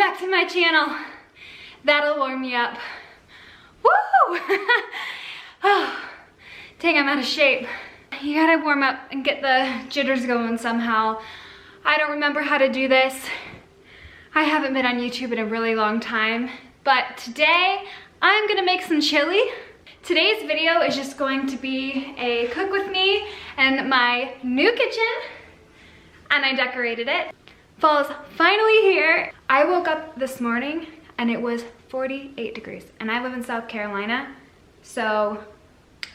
back to my channel. That'll warm me up. Woo! Oh, dang, I'm out of shape. You gotta warm up and get the jitters going somehow. I don't remember how to do this. I haven't been on YouTube in a really long time, but today I'm gonna make some chili. Today's video is just going to be a cook with me and my new kitchen, and I decorated it. Fall's finally here. I woke up this morning and it was 48 degrees, and I live in South Carolina, so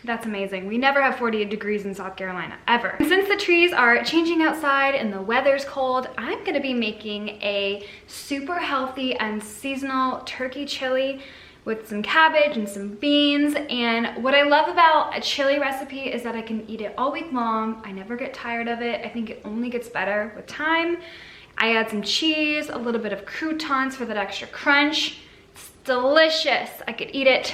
that's amazing. We never have 48 degrees in South Carolina, ever. And since the trees are changing outside and the weather's cold, I'm gonna be making a super healthy and seasonal turkey chili with some cabbage and some beans. And what I love about a chili recipe is that I can eat it all week long. I never get tired of it. I think it only gets better with time. I add some cheese, a little bit of croutons for that extra crunch. It's delicious. I could eat it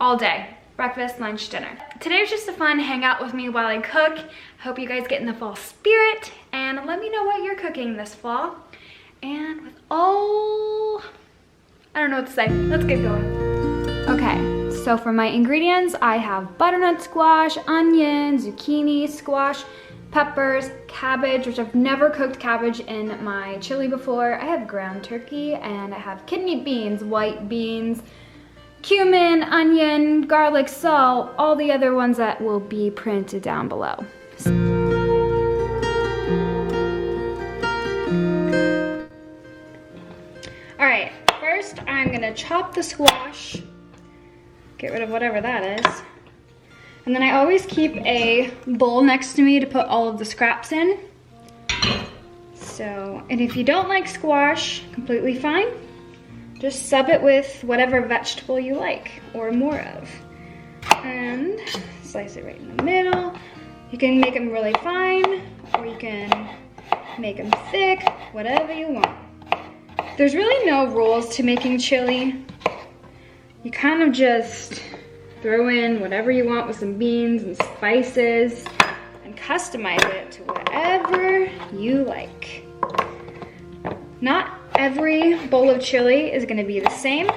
all day. Breakfast, lunch, dinner. Today was just a fun hangout with me while I cook. Hope you guys get in the fall spirit, and let me know what you're cooking this fall. And with all, I don't know what to say. Let's get going. Okay, so for my ingredients, I have butternut squash, onion, zucchini, squash, peppers, cabbage, which I've never cooked cabbage in my chili before. I have ground turkey, and I have kidney beans, white beans, cumin, onion, garlic, salt, all the other ones that will be printed down below. All right, first I'm gonna chop the squash, get rid of whatever that is. And then I always keep a bowl next to me to put all of the scraps in. So, and if you don't like squash, completely fine. Just sub it with whatever vegetable you like, or more of. And slice it right in the middle. You can make them really fine, or you can make them thick, whatever you want. There's really no rules to making chili. You kind of just throw in whatever you want with some beans and spices and customize it to whatever you like. Not every bowl of chili is gonna be the same,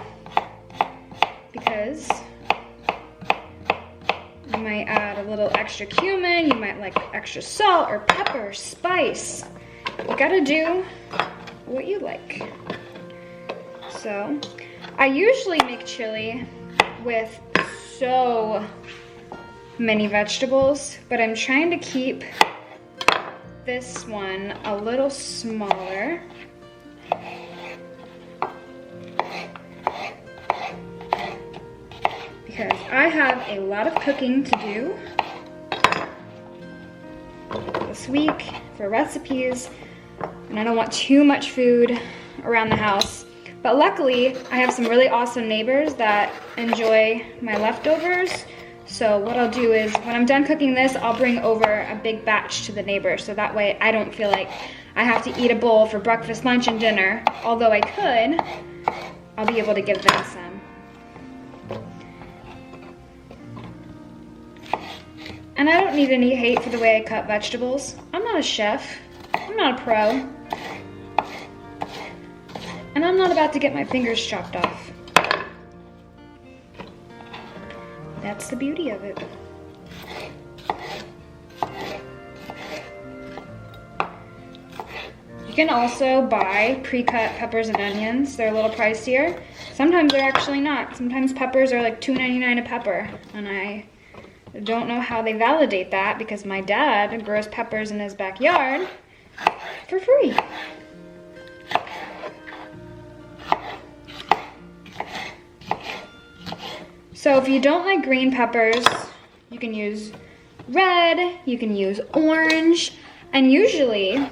because you might add a little extra cumin, you might like extra salt or pepper, spice. You gotta do what you like. So, I usually make chili with so many vegetables, but I'm trying to keep this one a little smaller. Because I have a lot of cooking to do this week for recipes, and I don't want too much food around the house. But luckily, I have some really awesome neighbors that enjoy my leftovers. So what I'll do is, when I'm done cooking this, I'll bring over a big batch to the neighbors, so that way I don't feel like I have to eat a bowl for breakfast, lunch, and dinner. Although I could, I'll be able to give them some. And I don't need any hate for the way I cut vegetables. I'm not a chef. I'm not a pro. And I'm not about to get my fingers chopped off. That's the beauty of it. You can also buy pre-cut peppers and onions. They're a little pricier. Sometimes they're actually not. Sometimes peppers are like $2.99 a pepper, and I don't know how they validate that, because my dad grows peppers in his backyard for free. So if you don't like green peppers, you can use red, you can use orange, and usually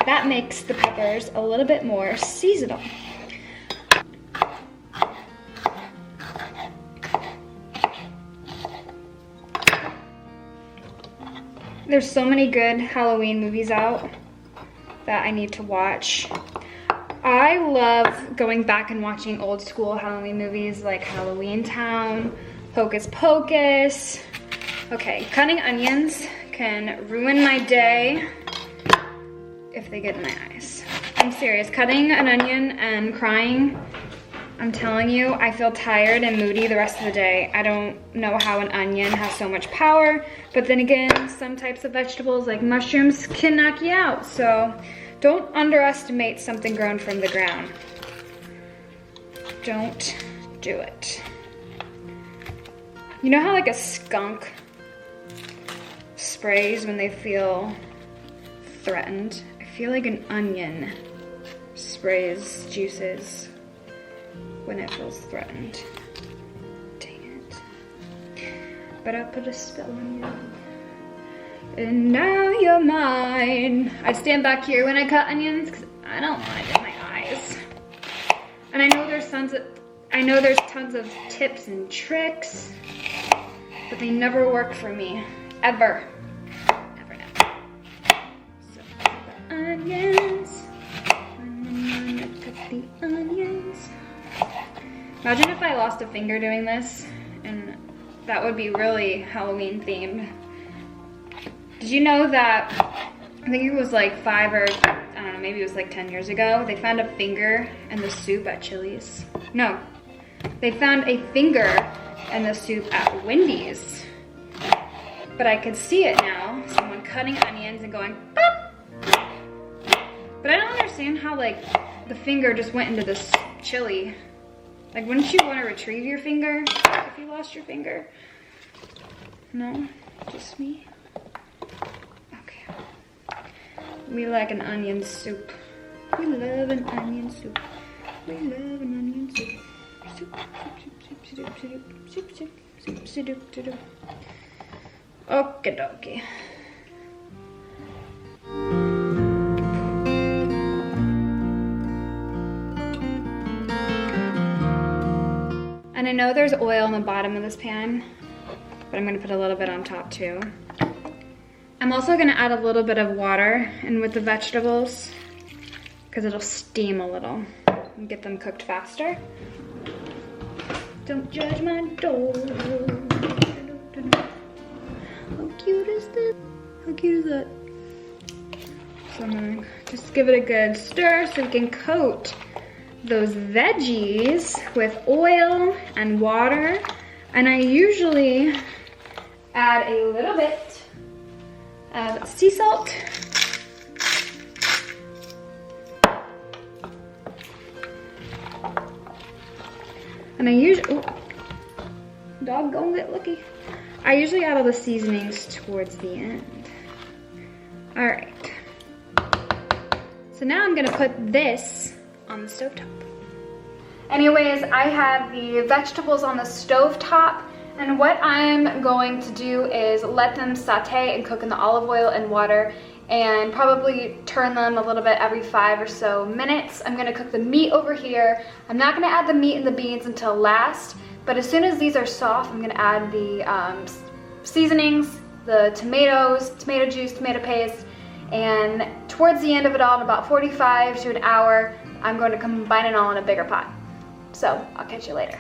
that makes the peppers a little bit more seasonal. There's so many good Halloween movies out that I need to watch. I love going back and watching old school Halloween movies like Halloween Town, Hocus Pocus. Okay, cutting onions can ruin my day if they get in my eyes. I'm serious, cutting an onion and crying, I'm telling you, I feel tired and moody the rest of the day. I don't know how an onion has so much power, but then again, some types of vegetables like mushrooms can knock you out. So don't underestimate something grown from the ground. Don't do it. You know how like a skunk sprays when they feel threatened? I feel like an onion sprays juices when it feels threatened. Dang it. But I put a spell on you. And now you're mine. I stand back here when I cut onions because I don't want to get my eyes. And I know there's tons of tips and tricks, but they never work for me. Ever. Never, never. So the onions. I'm gonna cut the onions. Imagine if I lost a finger doing this, and that would be really Halloween themed. Did you know that, I think it was like 5 or, I don't know, maybe it was like 10 years ago, they found a finger in the soup at Chili's. No, they found a finger in the soup at Wendy's. But I could see it now, someone cutting onions and going, pop! But I don't understand how like the finger just went into this chili. Like, wouldn't you want to retrieve your finger if you lost your finger? No, just me? Okay. We like an onion soup. We love an onion soup. We love an onion soup. Soup, soup, soup, soup, soup, soup, soup, soup, soup, soup, soup. Okie dokie. And I know there's oil on the bottom of this pan, but I'm gonna put a little bit on top too. I'm also gonna add a little bit of water in with the vegetables because it'll steam a little and get them cooked faster. Don't judge my door. How cute is this? How cute is that? So I'm gonna just give it a good stir so we can coat those veggies with oil and water. And I usually add a little bit of sea salt. And I usually, oh, dog gonna get lucky. I usually add all the seasonings towards the end. All right. So now I'm gonna put this on the stovetop. Anyways, I have the vegetables on the stovetop, and what I'm going to do is let them saute and cook in the olive oil and water, and probably turn them a little bit every 5 or so minutes. I'm gonna cook the meat over here. I'm not gonna add the meat and the beans until last, but as soon as these are soft, I'm gonna add the seasonings, the tomatoes, tomato juice, tomato paste, and towards the end of it all, in about 45 to an hour, I'm going to combine it all in a bigger pot. So I'll catch you later.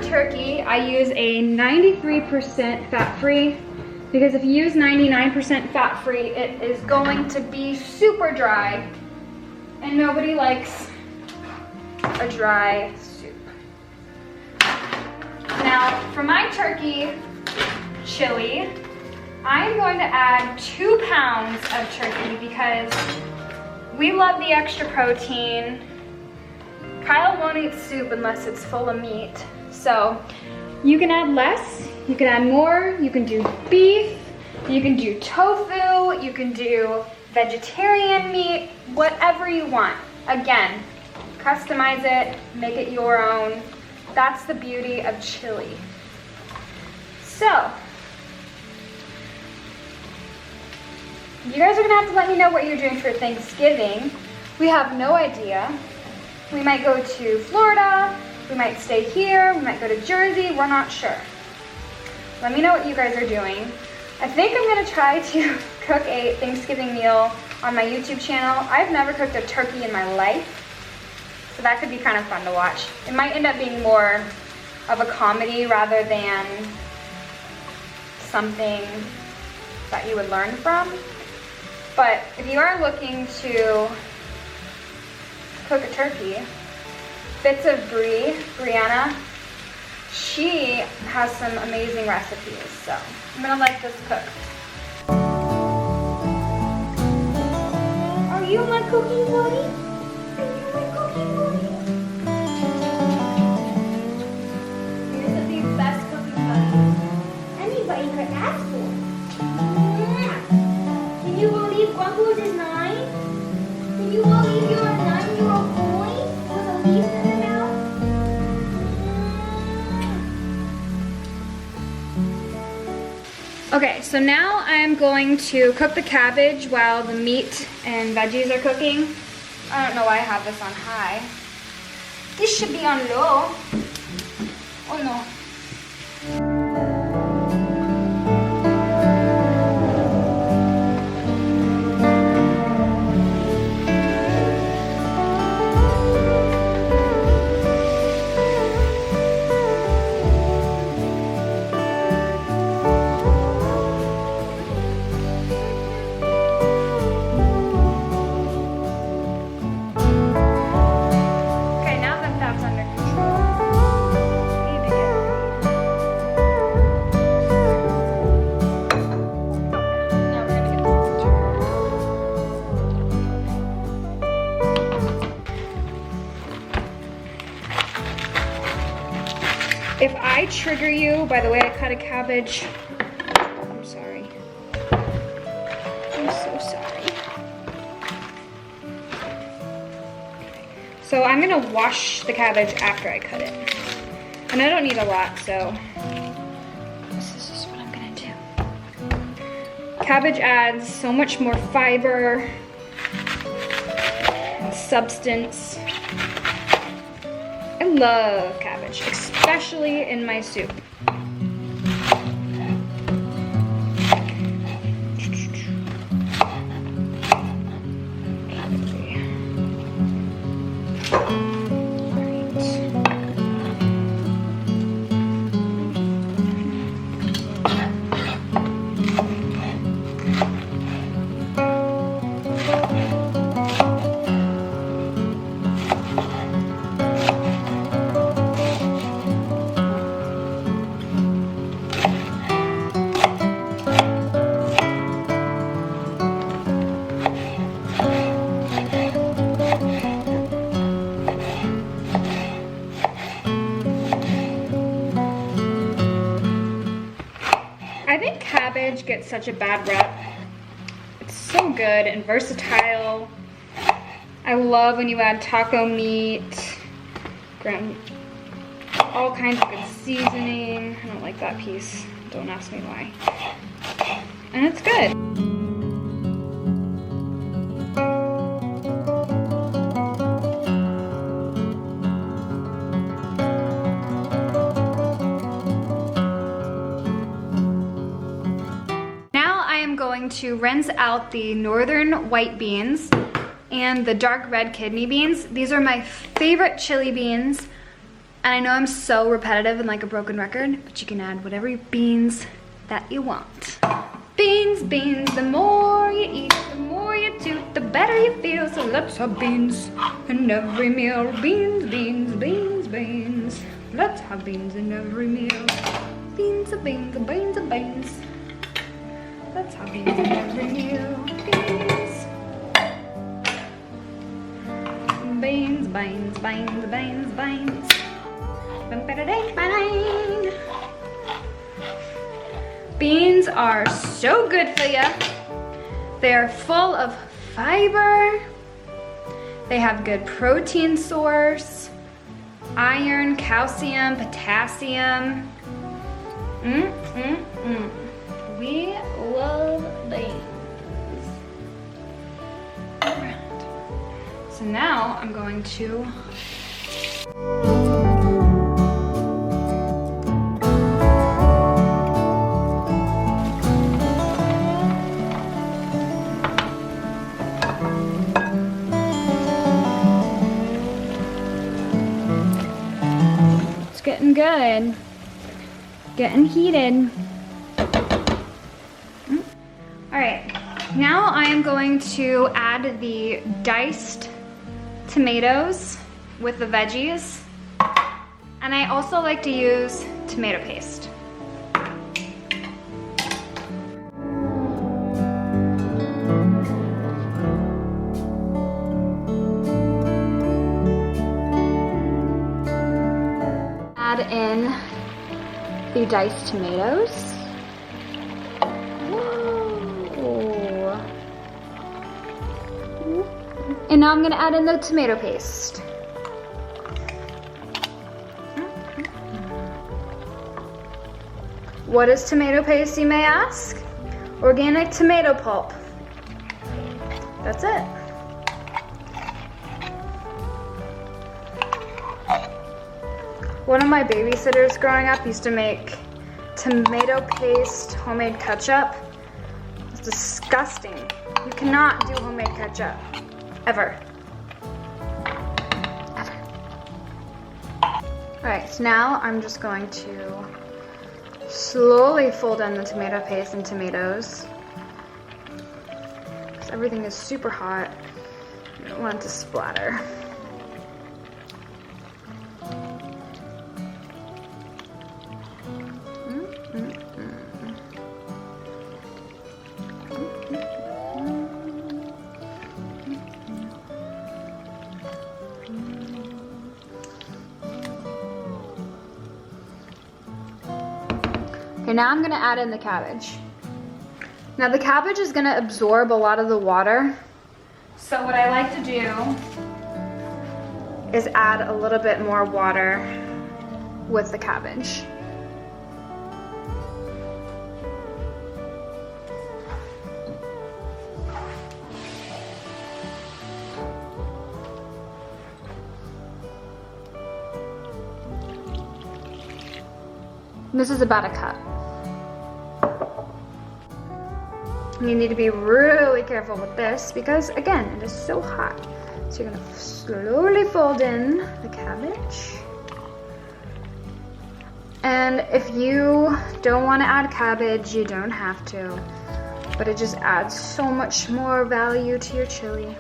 Turkey, I use a 93% fat-free, because if you use 99% fat-free, it is going to be super dry, and nobody likes a dry soup. Now, for my turkey chili, I'm going to add 2 pounds of turkey because we love the extra protein. Kyle won't eat soup unless it's full of meat. So you can add less, you can add more, you can do beef, you can do tofu, you can do vegetarian meat, whatever you want. Again, customize it, make it your own. That's the beauty of chili. So, You guys are gonna have to let me know what you're doing for Thanksgiving. We have no idea. We might go to Florida, we might stay here, we might go to Jersey, we're not sure. Let me know what you guys are doing. I think I'm gonna try to cook a Thanksgiving meal on my YouTube channel. I've never cooked a turkey in my life, so that could be kind of fun to watch. It might end up being more of a comedy rather than something that you would learn from. But if you are looking to cook a turkey, Bits of Brianna, she has some amazing recipes, so I'm gonna let this cook. Are you my cookie buddy? Are you my cookie buddy? Here's the best cookie buddy anybody could ask for. Can you believe Grunkles is 9? Can you believe you're a 9-year-old boy with a leaf in your mouth? Okay, so now I'm going to cook the cabbage while the meat and veggies are cooking. I don't know why I have this on high. This should be on low. Oh no. If I trigger you by the way I cut a cabbage, I'm sorry. I'm so sorry. So I'm gonna wash the cabbage after I cut it. And I don't need a lot, so this is just what I'm gonna do. Cabbage adds so much more fiber and substance. I love cabbage, especially in my soup. I think cabbage gets such a bad rep. It's so good and versatile. I love when you add taco meat, all kinds of good seasoning. I don't like that piece. Don't ask me why. And it's good. Going to rinse out the northern white beans and the dark red kidney beans. These are my favorite chili beans, and I know I'm so repetitive and like a broken record, but you can add whatever beans that you want. Beans, beans, the more you eat, the more you toot, the better you feel, so let's have beans in every meal. Beans, beans, beans, beans. Let's have beans in every meal. Beans, beans, beans, beans. Let's have beans in every meal. Beans. Beans, beans, beans, beans, beans. Beans are so good for you. They're full of fiber. They have good protein source, iron, calcium, potassium. We love beans. now I'm going to getting good. Getting heated. All right, now I am going to add the diced tomatoes with the veggies. And I also like to use tomato paste. Add in the diced tomatoes. Whoa. And now I'm gonna add in the tomato paste. What is tomato paste, you may ask? Organic tomato pulp. That's it. One of my babysitters growing up used to make tomato paste homemade ketchup. It's disgusting. You cannot do homemade ketchup. Ever. Ever. Alright, so now I'm just going to slowly fold in the tomato paste and tomatoes. Because everything is super hot. You don't want it to splatter. Okay, now I'm gonna add in the cabbage. Now the cabbage is gonna absorb a lot of the water. So what I like to do is add a little bit more water with the cabbage. This is about a cup. You need to be really careful with this because, again, it is so hot. So you're gonna slowly fold in the cabbage. And if you don't want to add cabbage, you don't have to. But it just adds so much more value to your chili.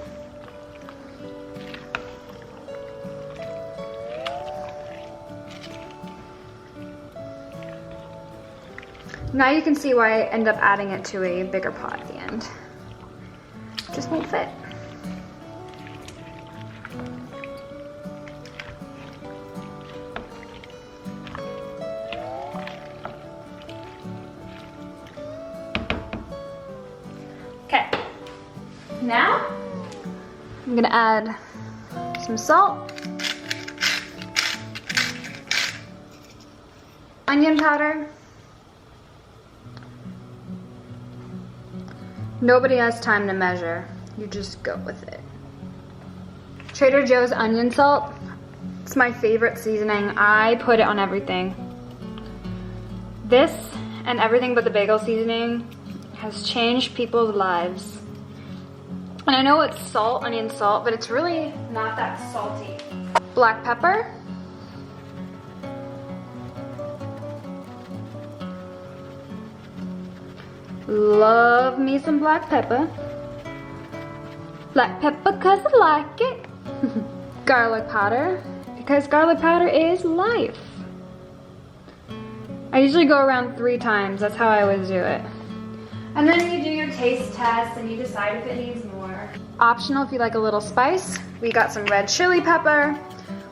Now you can see why I end up adding it to a bigger pot at the end. It just won't fit. Okay, now I'm gonna add some salt, onion powder. Nobody has time to measure. You just go with it. Trader Joe's onion salt. It's my favorite seasoning. I put it on everything. This and everything but the bagel seasoning has changed people's lives. And I know it's salt, onion salt, but it's really not that salty. Black pepper. Love me some black pepper. Black pepper cause I like it. Garlic powder, because garlic powder is life. I usually go around 3 times, that's how I always do it. And then you do your taste test and you decide if it needs more. Optional if you like a little spice. We got some red chili pepper.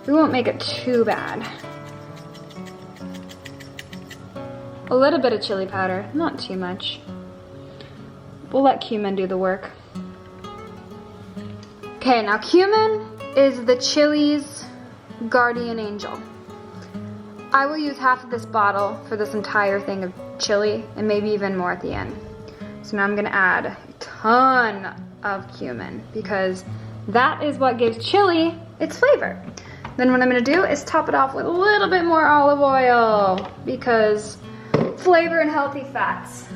We won't make it too bad. A little bit of chili powder, not too much. We'll let cumin do the work. Okay, now cumin is the chili's guardian angel. I will use half of this bottle for this entire thing of chili and maybe even more at the end. So now I'm gonna add a ton of cumin because That is what gives chili its flavor. Then what I'm gonna do is top it off with a little bit more olive oil because flavor and healthy fats.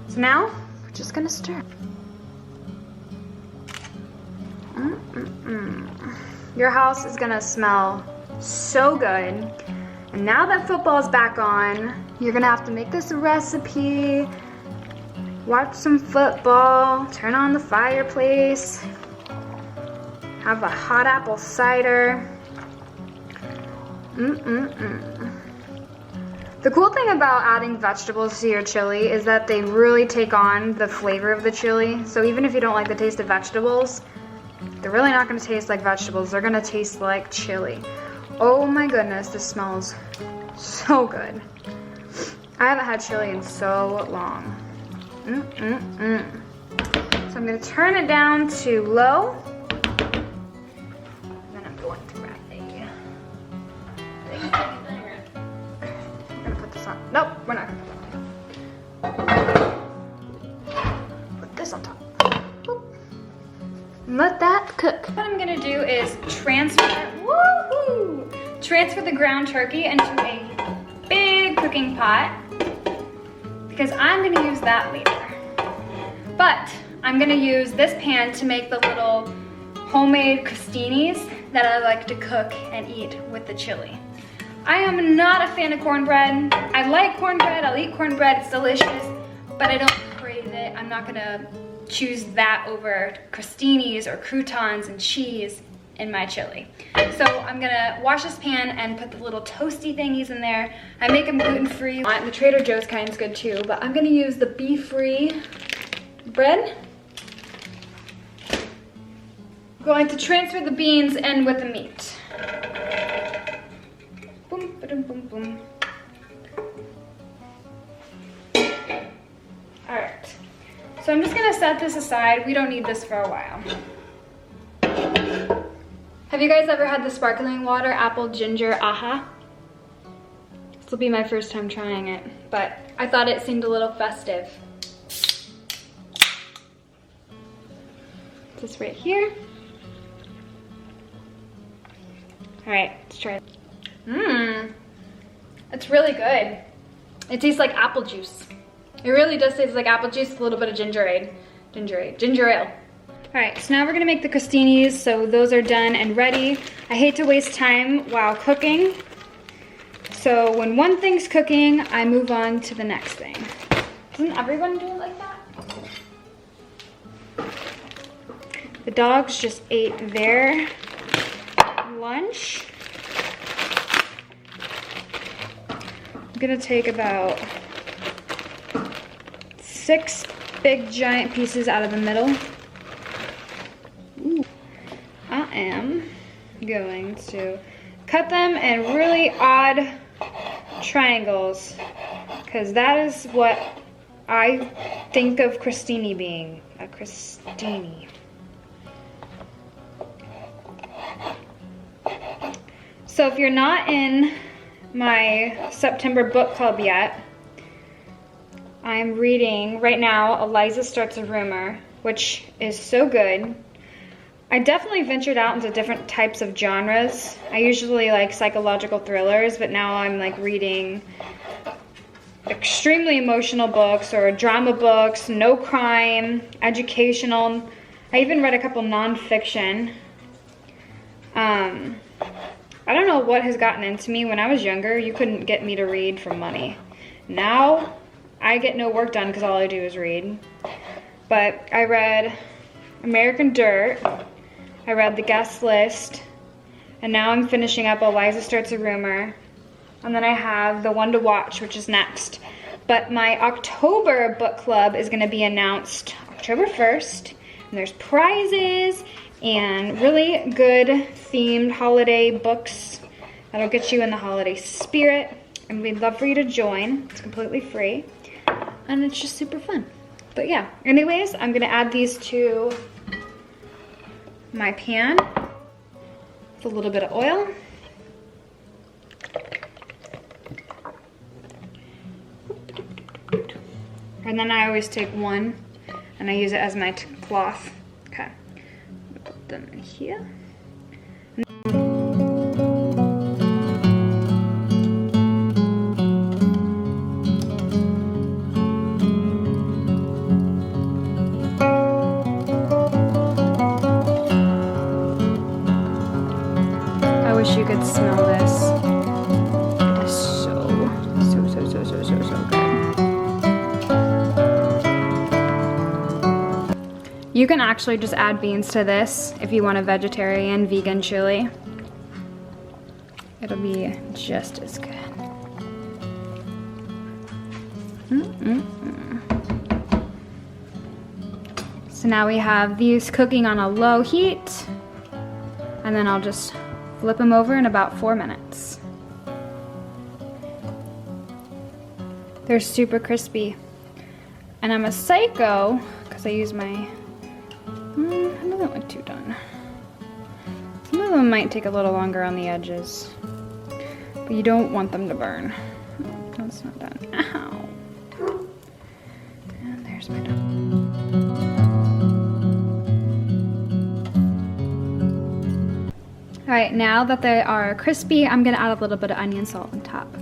So now, we're just gonna stir. Your house is gonna smell so good. And now that football's back on, you're gonna have to make this a recipe, watch some football, turn on the fireplace, have a hot apple cider. The cool thing about adding vegetables to your chili is that they really take on the flavor of the chili. So even if you don't like the taste of vegetables, they're really not gonna taste like vegetables. They're gonna taste like chili. Oh my goodness, this smells so good. I haven't had chili in so long. So I'm gonna turn it down to low. Then I'm going to grab we're gonna put this on. Nope, we're not gonna put that on. Put this on top. Boop. And let that cook. What I'm gonna do is transfer the ground turkey into a big cooking pot because I'm gonna use that later. But I'm gonna use this pan to make the little homemade crostinis that I like to cook and eat with the chili. I am not a fan of cornbread. I like cornbread, I'll eat cornbread, it's delicious, but I don't crave it. I'm not gonna choose that over crostinis or croutons and cheese in my chili. So I'm gonna wash this pan and put the little toasty thingies in there. I make them gluten-free. The Trader Joe's kind's good too, but I'm gonna use the beef-free bread. I'm going to transfer the beans in with the meat. Boom, ba-dum, boom, boom. All right, so I'm just gonna set this aside. We don't need this for a while. Have you guys ever had the sparkling water apple ginger aha? This will be my first time trying it, but I thought it seemed a little festive. This right here. All right, let's try it. It's really good. It tastes like apple juice. It really does taste like apple juice, a little bit of ginger ale. All right, so now we're gonna make the crostinis, so those are done and ready. I hate to waste time while cooking, so when one thing's cooking, I move on to the next thing. Doesn't everyone do it like that? The dogs just ate their lunch. I'm gonna take about 6 big giant pieces out of the middle. Ooh. I am going to cut them in really odd triangles because that is what I think of crostini being, a crostini. So if you're not in my September book club yet, I'm reading right now Eliza Starts a Rumor, which is so good. I definitely ventured out into different types of genres. I usually like psychological thrillers, but now I'm like reading extremely emotional books or drama books, no crime, educational. I even read a couple nonfiction. I don't know what has gotten into me. When I was younger, you couldn't get me to read for money. Now, I get no work done because all I do is read. But I read American Dirt, I read The Guest List, and now I'm finishing up Eliza Starts a Rumor, and then I have The One to Watch, which is next. But my October book club is going to be announced October 1st, and there's prizes and really good themed holiday books that'll get you in the holiday spirit, and we'd love for you to join. It's completely free, and it's just super fun. But yeah, anyways, I'm gonna add these to my pan with a little bit of oil. And then I always take one and I use it as my cloth. Okay, them in here. I wish you could smell this. It is so good. You can actually just add beans to this if you want a vegetarian, vegan chili. It'll be just as good. So now we have these cooking on a low heat, and then I'll just flip them over in about 4 minutes. They're super crispy. And I'm a psycho, because I use my, that doesn't look too done. Some of them might take a little longer on the edges, but you don't want them to burn. Oh, that's not done. Ow. And there's my done. All right, now that they are crispy, I'm gonna add a little bit of onion salt on top.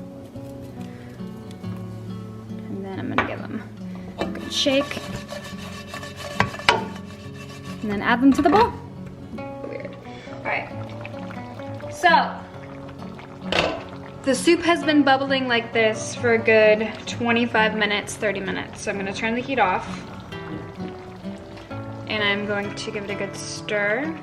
And then I'm gonna give them a good shake. And then add them to the bowl. Weird. All right, so the soup has been bubbling like this for a good 25 minutes, 30 minutes. So I'm gonna turn the heat off. And I'm going to give it a good stir.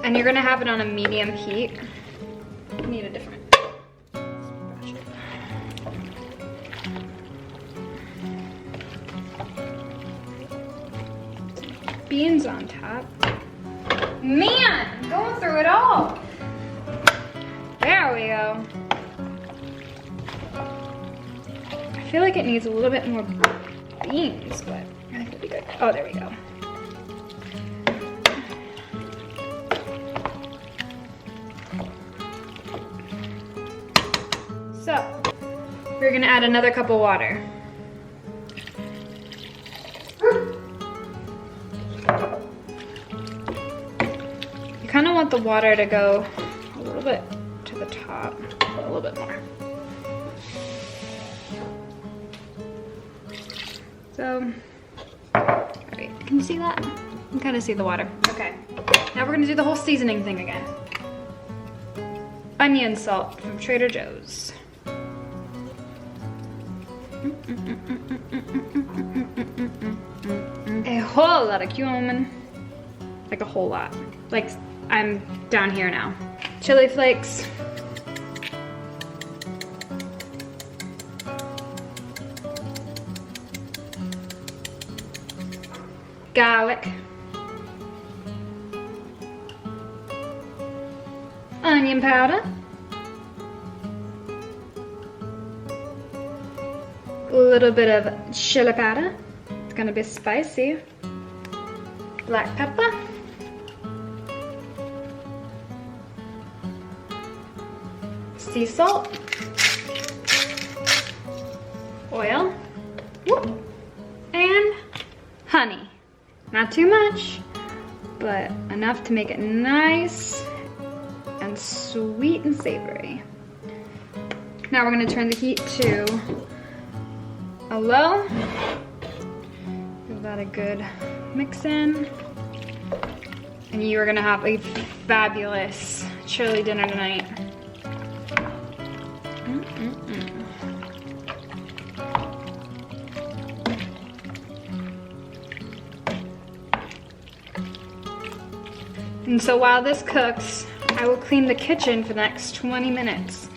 And you're gonna have it on a medium heat. I need a different spatula. Beans on top. Man, going through it all. There we go. I feel like it needs a little bit more beans, but I think it'll be good. Oh, there we go. So, we're gonna add another cup of water. You kind of want the water to go a little bit to the top, a little bit more. So, all right, can you see that? You can kind of see the water. Okay, now we're gonna do the whole seasoning thing again. Onion salt from Trader Joe's. A whole lot of cumin. Like a whole lot. Like I'm down here now. Chili flakes. Garlic. Onion powder. A little bit of chili powder. It's gonna be spicy. Black pepper. Sea salt. Oil. And honey. Not too much, but enough to make it nice and sweet and savory. Now we're gonna turn the heat to a low. Give that a good mix in. And you are gonna have a fabulous chili dinner tonight. And so while this cooks, I will clean the kitchen for the next 20 minutes.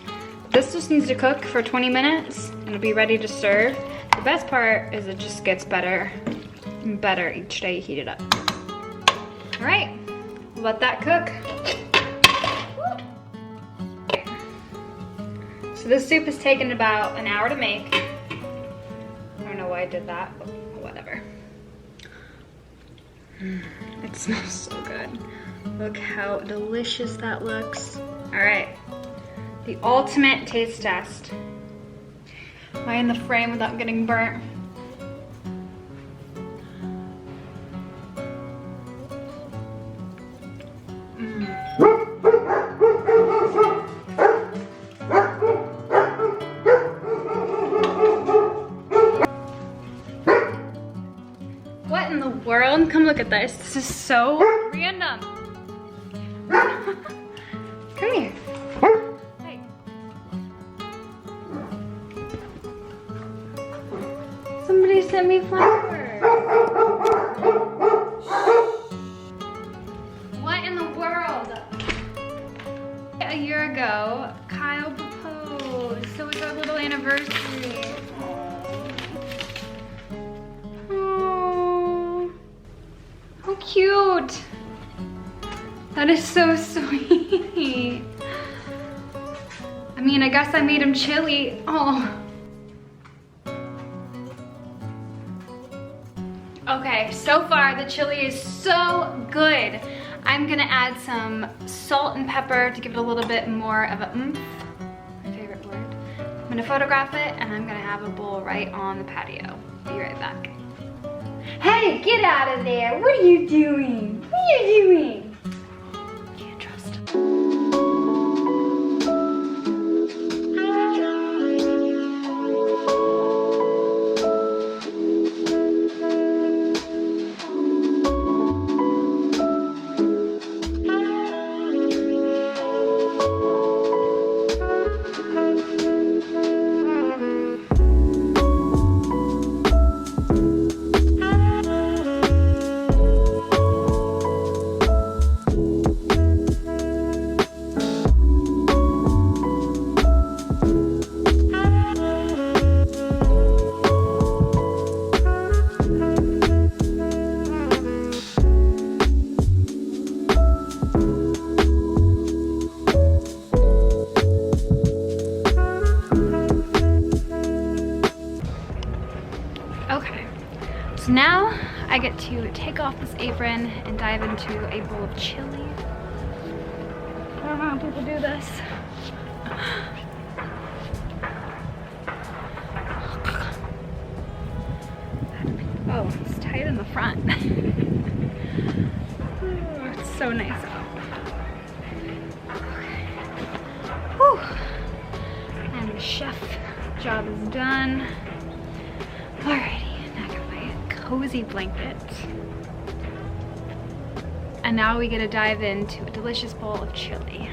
This just needs to cook for 20 minutes and it'll be ready to serve. The best part is it just gets better and better each day you heat it up. All right, we'll let that cook. So this soup has taken about an hour to make. I don't know why I did that, but whatever. It smells so good. Look how delicious that looks. All right, the ultimate taste test. Am I in the frame without getting burnt? What in the world? Come look at this. This is so random. Come here. Hey. Somebody sent me flowers. What in the world? A year ago, Kyle proposed. So it's our little anniversary. Oh, how cute. That is so sweet. I mean, I guess I made him chili. Oh. Okay, so far the chili is so good. I'm gonna add some salt and pepper to give it a little bit more of a oomph. My favorite word. I'm gonna photograph it and I'm gonna have a bowl right on the patio. Be right back. Hey, get out of there. What are you doing? What are you doing? Can't trust. So now I get to take off this apron and dive into a bowl of chili. I don't know how people do this. Oh, it's tight in the front. Oh, it's so nice. Whew. And the chef job is done. Alrighty. Cozy blanket. And now we get to dive into a delicious bowl of chili.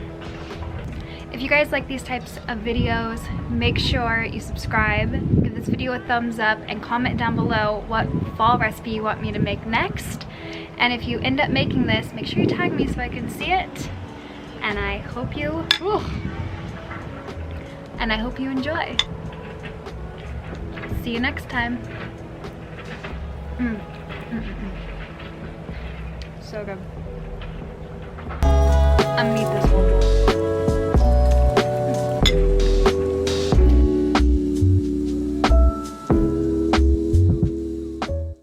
If you guys like these types of videos, make sure you subscribe, give this video a thumbs up, and comment down below what fall recipe you want me to make next. And if you end up making this, make sure you tag me so I can see it. And I hope you, enjoy. See you next time. So good. I'm gonna eat this whole thing.